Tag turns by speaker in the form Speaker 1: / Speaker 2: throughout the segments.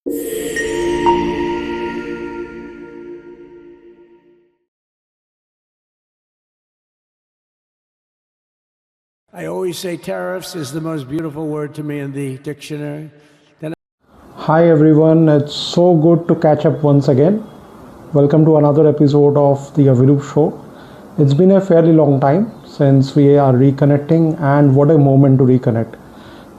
Speaker 1: I always say tariffs is the most beautiful word to me in the dictionary.
Speaker 2: Hi everyone, it's so good to catch up once again. Welcome to another episode of the Avirup Show. It's been a fairly long time since we are reconnecting, and what a moment to reconnect.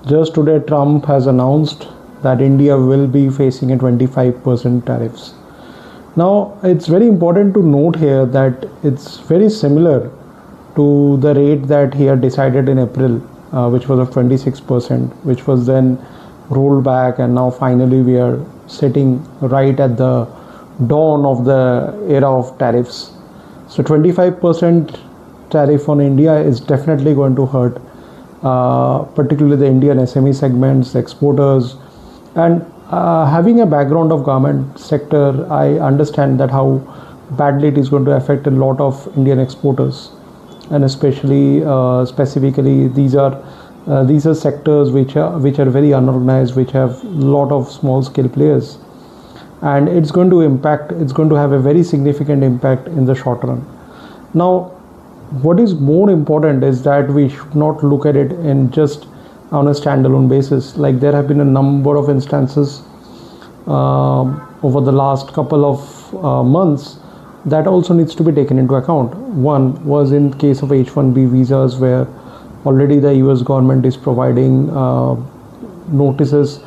Speaker 2: Just today Trump has announced that India will be facing a 25% tariffs. Now it's very important to note here that it's very similar to the rate that he had decided in April, which was of 26%, which was then rolled back, and now finally we are sitting right at the dawn of the era of tariffs. So 25% tariff on India is definitely going to hurt, particularly the Indian SME segments, exporters, and having a background of garment sector, I understand that how badly it is going to affect a lot of Indian exporters, and especially specifically these are sectors which are very unorganized, which have a lot of small scale players, and it's going to have a very significant impact in the short run. Now what is more important is that we should not look at it in just on a standalone basis. Like, there have been a number of instances over the last couple of months that also needs to be taken into account. One was in case of H-1B visas, where already the US government is providing notices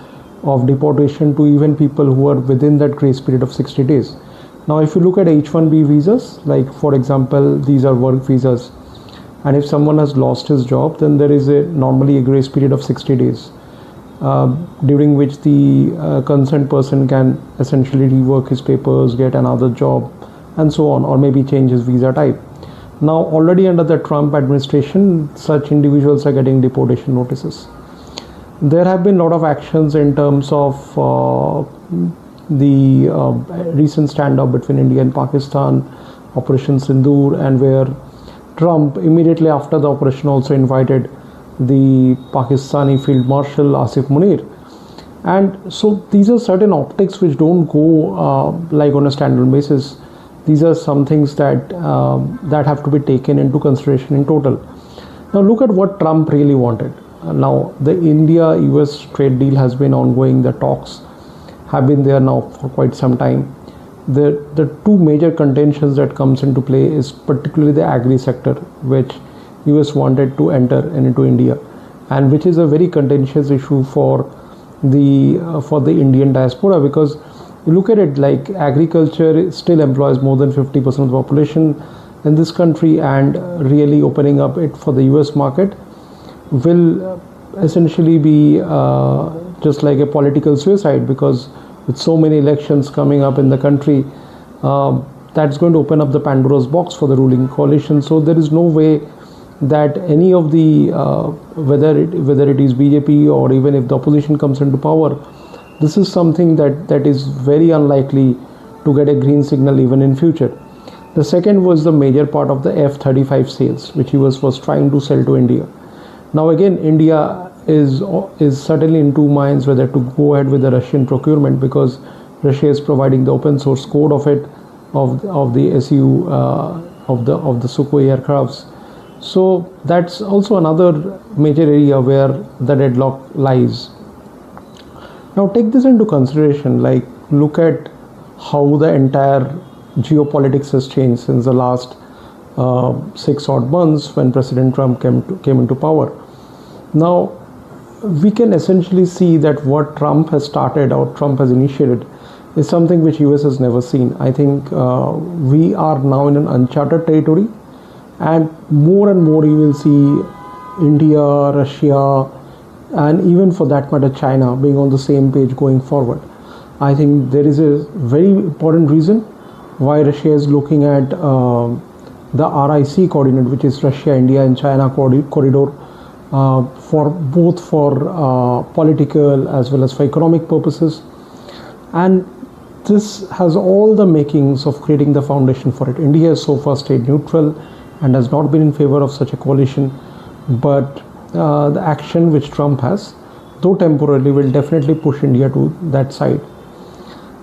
Speaker 2: of deportation to even people who are within that grace period of 60 days. Now if you look at H-1B visas, like for example these are work visas, and if someone has lost his job, then there is normally a grace period of 60 days during which the concerned person can essentially rework his papers, get another job, and so on, or maybe change his visa type. Now already under the Trump administration, such individuals are getting deportation notices. There have been a lot of actions in terms of the recent standoff between India and Pakistan, Operation Sindoor, and where Trump immediately after the operation also invited the Pakistani Field Marshal Asif Munir. And so these are certain optics which don't go like on a standalone basis. These are some things that that have to be taken into consideration in total. Now look at what Trump really wanted. Now the India-US trade deal has been ongoing. The talks have been there now for quite some time. The two major contentions that comes into play is particularly the agri sector, which US wanted to enter into India, and which is a very contentious issue for the Indian diaspora, because you look at it, like agriculture still employs more than 50% of the population in this country, and really opening up it for the US market will essentially be just like a political suicide, because with so many elections coming up in the country, that's going to open up the Pandora's box for the ruling coalition. So there is no way that any of the whether it is BJP or even if the opposition comes into power, this is something that is very unlikely to get a green signal even in future. The second was the major part of the F-35 sales, which he was trying to sell to India. Now again, India is certainly in two minds whether to go ahead with the Russian procurement, because Russia is providing the open source code of it, of the SU of the Sukhoi aircrafts. So that's also another major area where the deadlock lies. Now take this into consideration, like look at how the entire geopolitics has changed since the last 6 odd months when President Trump came into power. Now we can essentially see that what Trump has started or Trump has initiated is something which US has never seen. I think we are now in an uncharted territory, and more you will see India, Russia, and even for that matter China being on the same page going forward. I think there is a very important reason why Russia is looking at the RIC coordinate, which is Russia, India and China corridor, for both political as well as for economic purposes, and this has all the makings of creating the foundation for it. India has so far stayed neutral and has not been in favor of such a coalition, but the action which Trump has, though temporarily, will definitely push India to that side.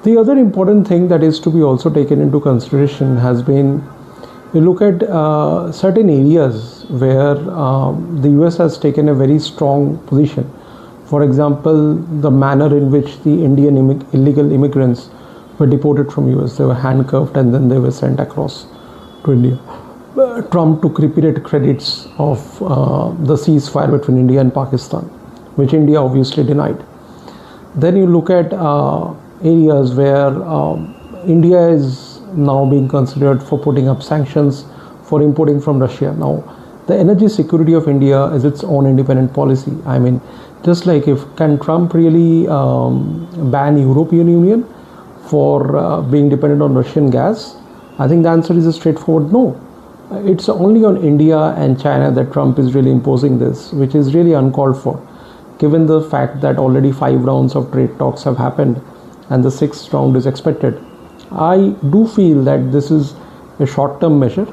Speaker 2: The other important thing that is to be also taken into consideration has been, you look at certain areas where the US has taken a very strong position. For example, the manner in which the Indian illegal immigrants were deported from US. They were handcuffed and then they were sent across to India. Trump took repeated credits of the ceasefire between India and Pakistan, which India obviously denied. Then you look at areas where India is now being considered for putting up sanctions for importing from Russia. Now, the energy security of India is its own independent policy. I mean, just like can Trump really ban European Union for being dependent on Russian gas? I think the answer is a straightforward no. It's only on India and China that Trump is really imposing this, which is really uncalled for, given the fact that already 5 rounds of trade talks have happened and the 6th round is expected. I do feel that this is a short-term measure,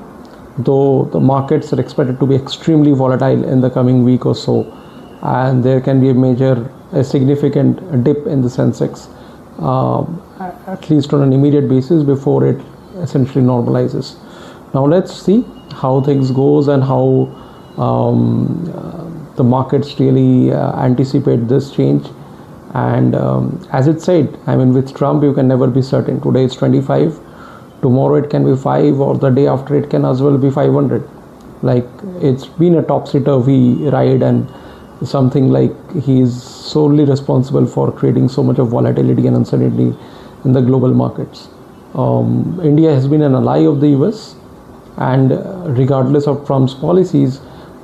Speaker 2: though the markets are expected to be extremely volatile in the coming week or so, and there can be a significant dip in the Sensex, at least on an immediate basis, before it essentially normalizes. Now let's see how things goes and how the markets really anticipate this change. And as it said, I mean, with Trump you can never be certain. Today it's 25, tomorrow it can be 5, or the day after it can as well be 500. Like, it's been a topsy-turvy ride, and something like he is solely responsible for creating so much of volatility and uncertainty in the global markets. India has been an ally of the US, and regardless of Trump's policies,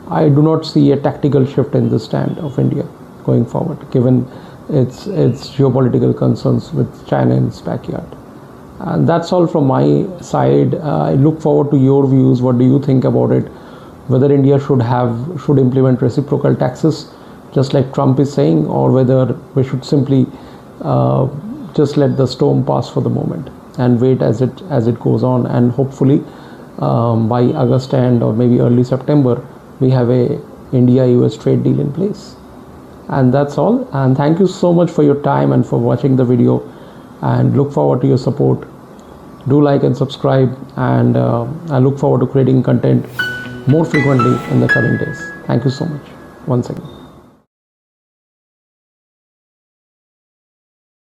Speaker 2: I do not see a tactical shift in the stand of India going forward, given its geopolitical concerns with China in its backyard. And that's all from my side. I look forward to your views. What do you think about it? Whether India should implement reciprocal taxes, just like Trump is saying, or whether we should simply just let the storm pass for the moment and wait as it goes on, and hopefully by August end or maybe early September we have a India-US trade deal in place. And that's all, and thank you so much for your time and for watching the video, and look forward to your support. Do like and subscribe, and I look forward to creating content more frequently in the coming days. Thank you so much once again.